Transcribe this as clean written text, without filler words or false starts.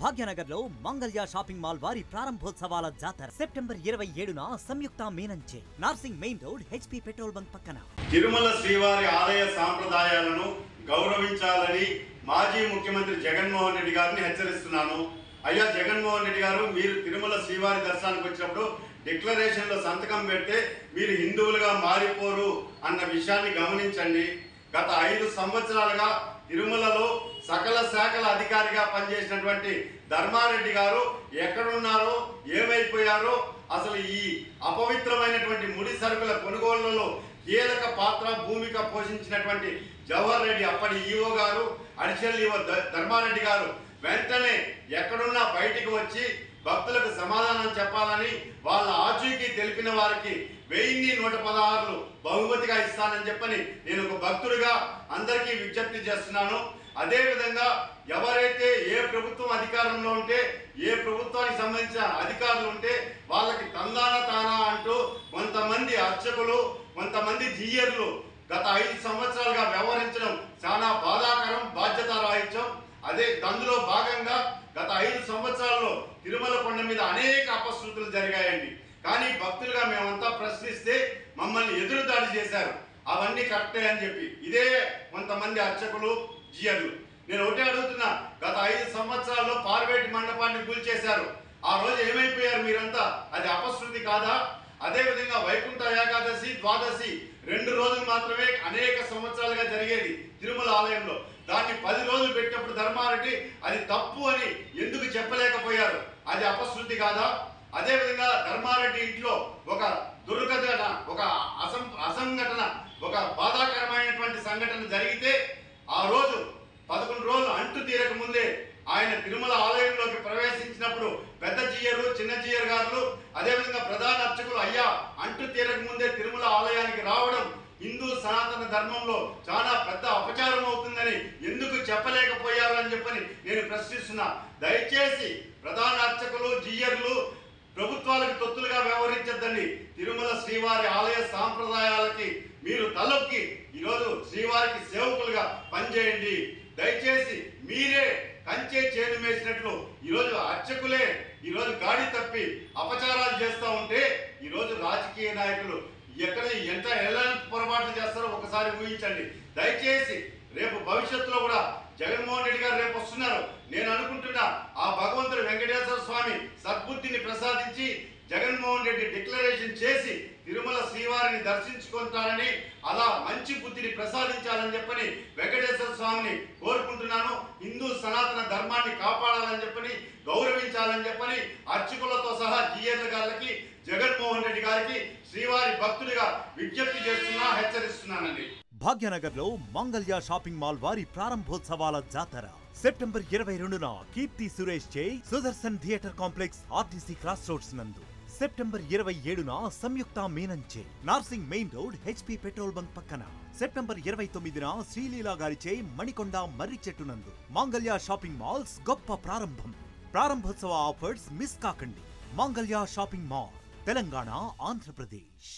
భాగ్యనగర్లో Mangalya shopping mall వారి ప్రారంభోత్సవాల జాతర సెప్టెంబర్ 27న సంయుక్త మీనంచే Narsing main road HP petrol bunk పక్కన. తిరుమల శ్రీవారి ఆలయ సాంప్రదాయాలను గౌరవించాలని మాజీ ముఖ్యమంత్రి జగన్మోహన్ రెడ్డి గారిని హెచ్చరిస్తున్నాను. అయ్యా జగన్మోహన్ రెడ్డి గారు, మీరు తిరుమల శ్రీవారి దర్శనానికి వచ్చినప్పుడు డిక్లరేషన్ లో సంతకం పెడితే మీరు హిందువులుగా మారిపోరు అన్న విషయాన్ని గమనించండి. గత 5 సంవత్సరాలుగా తిరుమలలో సకల శాఖల అధికారిగా పనిచేసినటువంటి ధర్మారెడ్డి గారు ఎక్కడున్నారో, ఏమైపోయారో, అసలు ఈ అపవిత్రమైనటువంటి ముడి సరుకుల కొనుగోళ్లలో కీలక పాత్ర భూమిక పోషించినటువంటి జవహర్ రెడ్డి అప్పటి ఈఓ గారు, అడిషనల్ ఈఓ ధర్మారెడ్డి గారు వెంటనే ఎక్కడున్నా బయటికి వచ్చి భక్తులకు సమాధానం చెప్పాలని, వాళ్ళ ఆచూకీ తెలిపిన వారికి 1116 బహుమతిగా ఇస్తానని చెప్పని నేను ఒక భక్తుడిగా అందరికీ విజ్ఞప్తి చేస్తున్నాను. అదేవిధంగా ఎవరైతే ఏ ప్రభుత్వం అధికారంలో ఉంటే, ఏ ప్రభుత్వానికి సంబంధించిన అధికారులు ఉంటే వాళ్ళకి తానా అంటూ కొంతమంది అర్చకులు, కొంతమంది జీయర్లు గత 5 సంవత్సరాలుగా వ్యవహరించడం చాలా బాధాకరం, బాధ్యతారాహిత్యం. అందులో భాగంగా గత 5 సంవత్సరాల్లో తిరుమల కొండ మీద అనేక అపశృతులు జరిగాయండి. కానీ భక్తులుగా మేమంతా ప్రశ్నిస్తే మమ్మల్ని ఎదురుదాడి చేశారు. అవన్నీ కరెక్టే అని చెప్పి ఇదే కొంతమంది అర్చకులు, జియర్లు. నేను ఒకటే అడుగుతున్నా, గత 5 సంవత్సరాల్లో పార్వేటి మండపాన్ని కూల్చేశారు. ఆ రోజు ఏమైపోయారు మీరంతా? అది అపశృతి కాదా? అదేవిధంగా వైకుంఠ ఏకాదశి, ద్వాదశి 2 రోజులు మాత్రమే అనేక సంవత్సరాలుగా జరిగేది తిరుమల ఆలయంలో. దాన్ని 10 రోజులు పెట్టినప్పుడు ధర్మారెడ్డి అది తప్పు అని ఎందుకు చెప్పలేకపోయారు? అది అపశృతి కాదా? అదేవిధంగా ధర్మారెడ్డి ఇంట్లో ఒక దుర్ఘటన, ఒక అసంఘటన, ఒక బాధాకరమైనటువంటి సంఘటన జరిగితే ఆ రోజు 11 రోజులు అంటు తీరక ముందే ఆయన తిరుమల ఆలయంలోకి ప్రవేశించినప్పుడు పెద్ద జీయరు, చిన్న జీయర్ గారు, అదేవిధంగా ప్రధాన అర్చకులు అయ్యా అంటు తీరక ముందే తిరుమల ఆలయానికి రావడం హిందూ సనాతన ధర్మంలో చాలా పెద్ద అపచారం అవుతుందని ఎందుకు చెప్పలేకపోయారు అని చెప్పని నేను ప్రశ్నిస్తున్నా. దయచేసి ప్రధాన అర్చకులు, జీయర్లు ప్రభుత్వాలకు తొత్తులుగా వ్యవహరించద్దండి. తిరుమల శ్రీవారి ఆలయ సాంప్రదాయాలకి మీరు తలొక్కి ఈరోజు శ్రీవారికి సేవకులుగా పనిచేయండి. దయచేసి మీరే కంచే చేను వేసినట్లు ఈరోజు అర్చకులే ఈరోజు గాడి తప్పి అపచారాలు చేస్తూ ఉంటే ఈరోజు రాజకీయ నాయకులు ఎలాంటి పొరపాట్లు చేస్తారో ఒకసారి ఊహించండి. దయచేసి రేపు భవిష్యత్తులో కూడా జగన్మోహన్ రెడ్డి గారు రేపు వస్తున్నారు. నేను అనుకుంటున్నా ఆ భగవంతుడు వెంకటేశ్వర స్వామి సద్బుద్ధిని ప్రసాదించి జగన్మోహన్ రెడ్డి డిక్లరేషన్ చేసి తిరుమల శ్రీవారిని దర్శించుకుంటారని, అలా మంచి బుద్ధిని ప్రసాదించాలని చెప్పని వెంకటేశ్వర స్వామిని కోరుకుంటున్నాను. హిందూ సనాతన ధర్మాన్ని కాపాడాలని చెప్పని, గౌరవించాలని చెప్పని అర్చకులతో సహా జీఎల్ గారికి, జగన్మోహన్ రెడ్డి గారికి శ్రీవారి భక్తుడిగా విజ్ఞప్తి చేస్తున్నా, హెచ్చరిస్తున్నానండి. భాగ్యనగర్లో మంగళ్య షాపింగ్ మాల్ వారి ప్రారంభోత్సవాల జాతర సెప్టెంబర్ 22న కీర్తి సురేష్ చే Sudarshan theatre complex RTC cross roads నందు. సెప్టెంబర్ 27న సంయుక్త మీనంచే Narsing main road HP petrol bunk పక్కన. సెప్టెంబర్ 29న శ్రీలీలా గారిచే మణికొండ మర్రి చెట్టు నందు. మంగళ్య షాపింగ్ మాల్స్ గొప్ప ప్రారంభం. ప్రారంభోత్సవ ఆఫర్స్ మిస్ కాకండి. Mangalya shopping mall, Telangana, Andhra Pradesh.